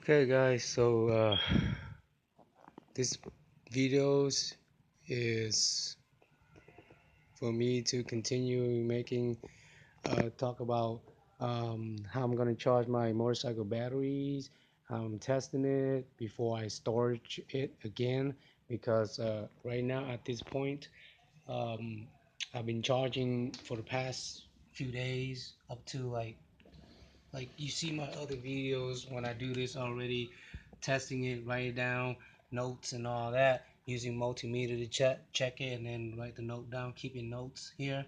Okay guys, so this videos is for me to continue making talk about how I'm gonna charge my motorcycle batteries, how I'm testing it before I storage it again, because right now at this point um, I've been charging for the past few days up to like you see my other videos when I do this already, testing it, write it down, notes and all that, using multimeter to check it and then write the note down, keeping notes here.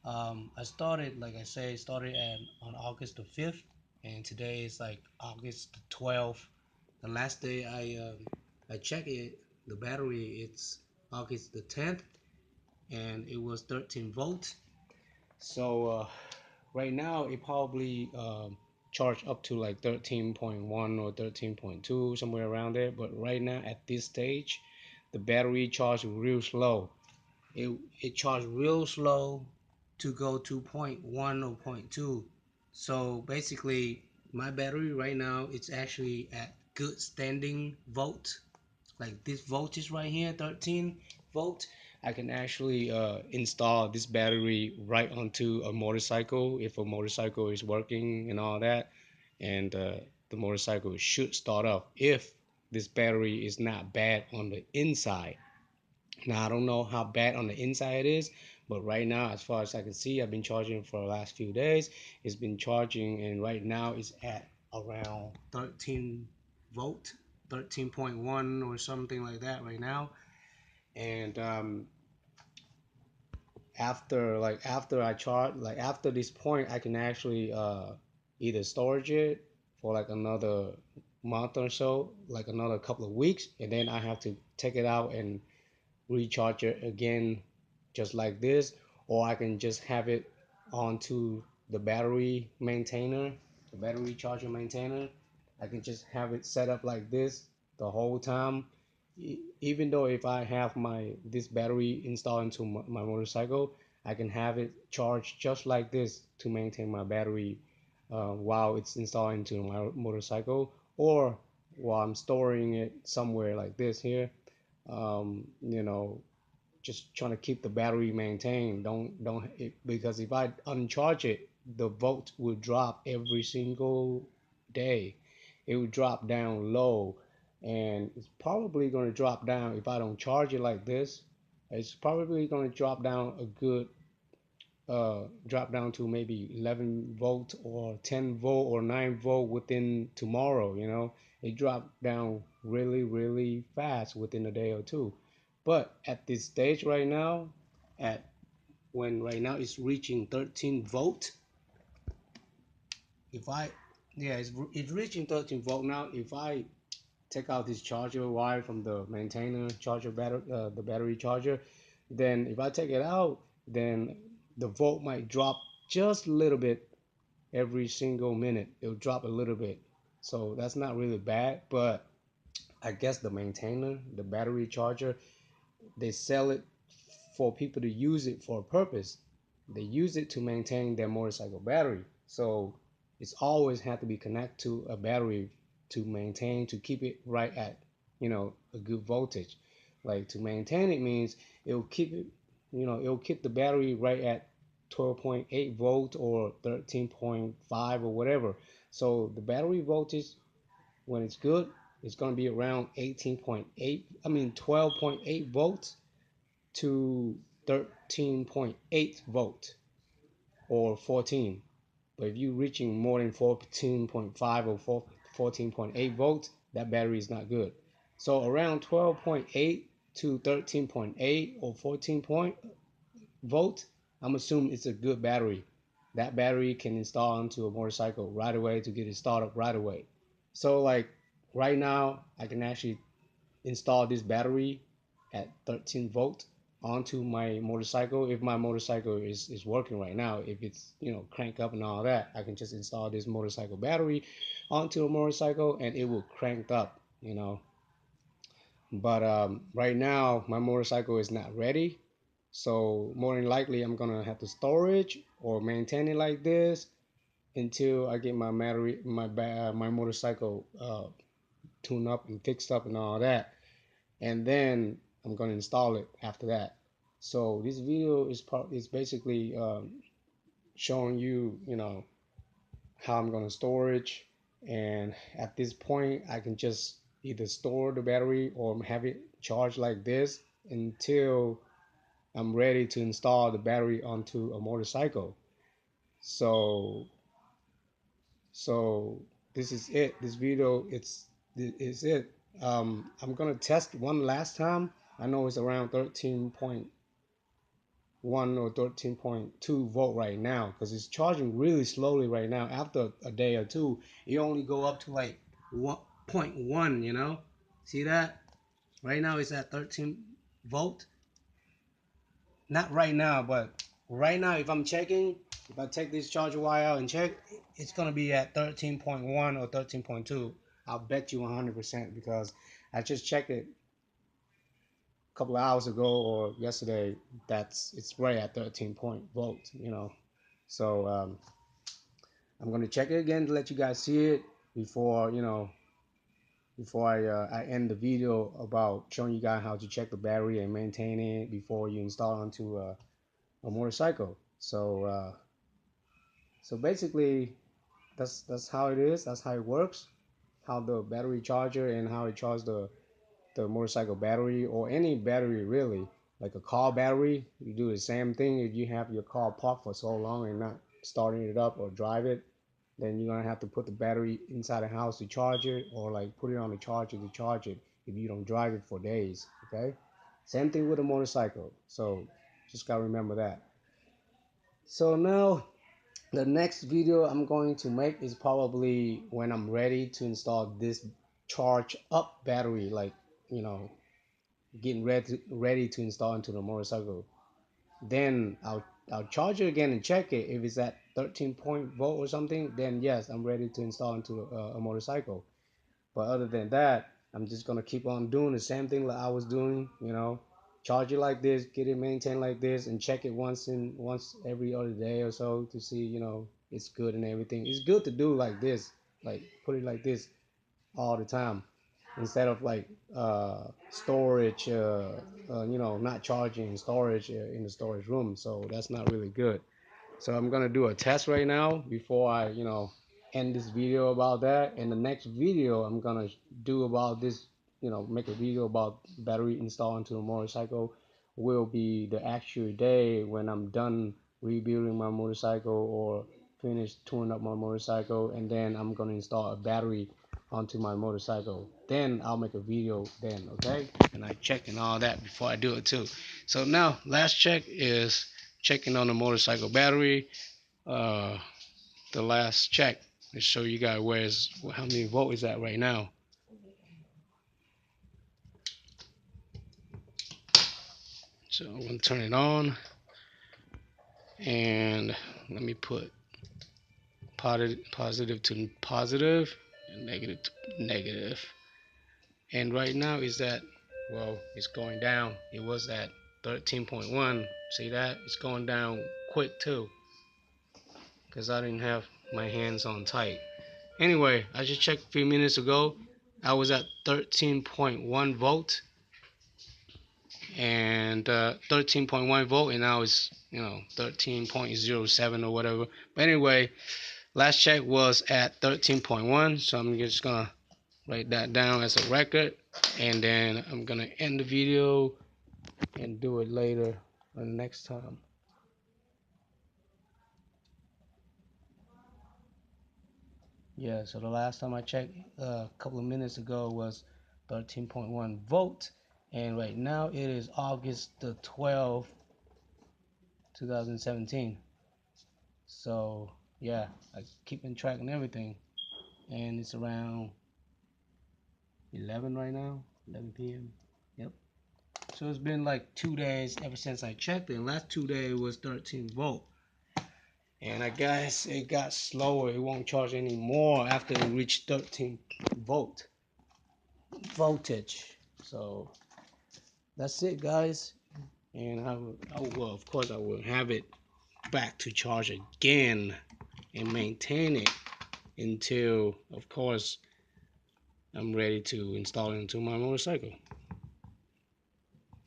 I started, like I said, started on August the 5th, and today is like August the 12th. The last day I checked it, the battery, it's August the 10th, and it was 13 volts. So right now it probably charge up to like 13.1 or 13.2, somewhere around there. But right now at this stage, the battery charge real slow. It charged real slow to go to point 0.1 or point 0.2. So basically, my battery right now it's actually at good standing volt, like this voltage right here, 13 volt. I can actually install this battery right onto a motorcycle if a motorcycle is working and all that, and the motorcycle should start up if this battery is not bad on the inside. Now I don't know how bad on the inside it is, but right now, as far as I can see, I've been charging for the last few days. It's been charging, and right now it's at around 13 volt, 13.1 or something like that right now. And after I charge, like after this point, I can actually either storage it for like another month or so, like another couple of weeks, and then I have to take it out and recharge it again just like this, or I can just have it onto the battery maintainer, the battery charger maintainer. I can just have it set up like this the whole time. Even though if I have my this battery installed into my motorcycle, I can have it charged just like this to maintain my battery while it's installed into my motorcycle, or while I'm storing it somewhere like this here. You know, just trying to keep the battery maintained. Don't it, because if I uncharge it, the volt will drop every single day. It will drop down low, and it's probably going to drop down if I don't charge it like this. It's probably going to drop down a good drop down to maybe 11 volt or 10 volt or 9 volt within tomorrow. It dropped down really fast within a day or two. But at this stage right now, at when right now it's reaching 13 volt, if I yeah, it's reaching 13 volt now. If I take out this charger wire from the maintainer charger battery, the battery charger, then if I take it out, then the volt might drop just a little bit every single minute. It'll drop a little bit. So that's not really bad, but I guess the maintainer, the battery charger, they sell it for people to use it for a purpose. They use it to maintain their motorcycle battery. So it's always have to be connected to a battery to maintain, to keep it right at, a good voltage. Like to maintain it means it'll keep it, it'll keep the battery right at 12.8 volt or 13.5 or whatever. So the battery voltage when it's good, it's going to be around 18.8, I mean 12.8 volts to 13.8 volt or 14. But if you're reaching more than 14.5 or 14.8 volts, that battery is not good. So around 12.8 to 13.8 or 14 point volt, I'm assuming it's a good battery. That battery can install onto a motorcycle right away to get it started right away. So like right now, I can actually install this battery at 13 volt onto my motorcycle. If my motorcycle is working right now, if it's crank up and all that, I can just install this motorcycle battery onto a motorcycle and it will crank up. But right now my motorcycle is not ready, so more than likely I'm gonna have to storage or maintain it like this until I get my motorcycle tune up and fix up and all that, and then I'm gonna install it after that. So this video is basically showing you, how I'm gonna storage, and at this point I can just either store the battery or have it charged like this until I'm ready to install the battery onto a motorcycle. So so this is it. This video is it. I'm gonna test one last time. I know it's around 13.1 or 13.2 volt right now because it's charging really slowly right now. After a day or two, it only go up to like 1.1. See that? Right now it's at 13 volt. Not right now, but right now if I'm checking, if I take this charger wire out and check, it's gonna be at 13.1 or 13.2. I'll bet you 100% because I just checked it a couple of hours ago or yesterday. It's right at 13 point volt. So I'm gonna check it again to let you guys see it before I end the video about showing you guys how to check the battery and maintain it before you install onto a motorcycle. So basically, that's how it is. That's how it works. How the battery charger and how it charges the motorcycle battery or any battery really, like a car battery. You do the same thing. If you have your car parked for so long and not starting it up or drive it, then you're gonna have to put the battery inside the house to charge it, or like put it on the charger to charge it if you don't drive it for days. Okay. Same thing with a motorcycle. So just gotta remember that. So now the next video I'm going to make is probably when I'm ready to install this charge up battery, like, you know, getting ready to install into the motorcycle. Then I'll charge it again and check it. If it's at 13 point volt or something, then yes, I'm ready to install into a motorcycle. But other than that, I'm just gonna keep on doing the same thing like I was doing, charge it like this, get it maintained like this, and check it once every other day or so to see, it's good and everything. It's good to do like this, like put it like this all the time, instead of like storage, not charging storage in the storage room. So that's not really good. So I'm gonna do a test right now before I, end this video about that. And the next video I'm gonna do about this, make a video about battery install into a motorcycle will be the actual day when I'm done rebuilding my motorcycle or finish tuning up my motorcycle, and then I'm gonna install a battery onto my motorcycle. Then I'll make a video then, okay? And I check and all that before I do it too. So now last check is checking on the motorcycle battery. uh the last check to show you guys how many volt is that right now. So I'm gonna turn it on, and let me put positive to positive and negative to negative. And right now is that, well, it's going down. It was at 13.1. See that? It's going down quick too because I didn't have my hands on tight. Anyway, I just checked a few minutes ago. I was at 13.1 volt and 13.1 volt, and now it's 13.07 or whatever. But anyway, last check was at 13.1, so I'm just gonna write that down as a record, and then I'm gonna end the video and do it later or next time. Yeah, so the last time I checked a couple of minutes ago was 13.1 volt, and right now it is August the 12th, 2017. So yeah, I keeping track and everything, and it's around 11 right now, 11 p.m. Yep. So it's been like 2 days ever since I checked it. And last 2 days was 13 volt. And I guess it got slower. It won't charge anymore after it reached 13 voltage. So that's it, guys. And well, of course, I will have it back to charge again and maintain it until, of course, I'm ready to install it into my motorcycle.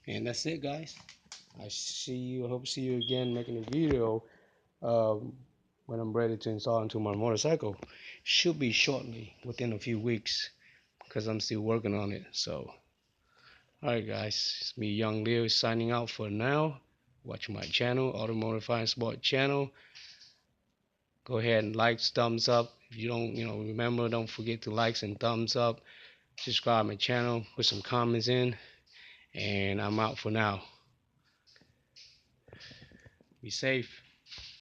And that's it, guys. I hope to see you again making a video um, when I'm ready to install into my motorcycle. Should be shortly, within a few weeks, because I'm still working on it. So, alright, guys, it's me, Young Leo, signing out for now. Watch my channel, Automotive Fine Sport channel. Go ahead and like, thumbs up. If you don't, remember, don't forget to likes and thumbs up. Subscribe my channel, put some comments in, and I'm out for now. Be safe.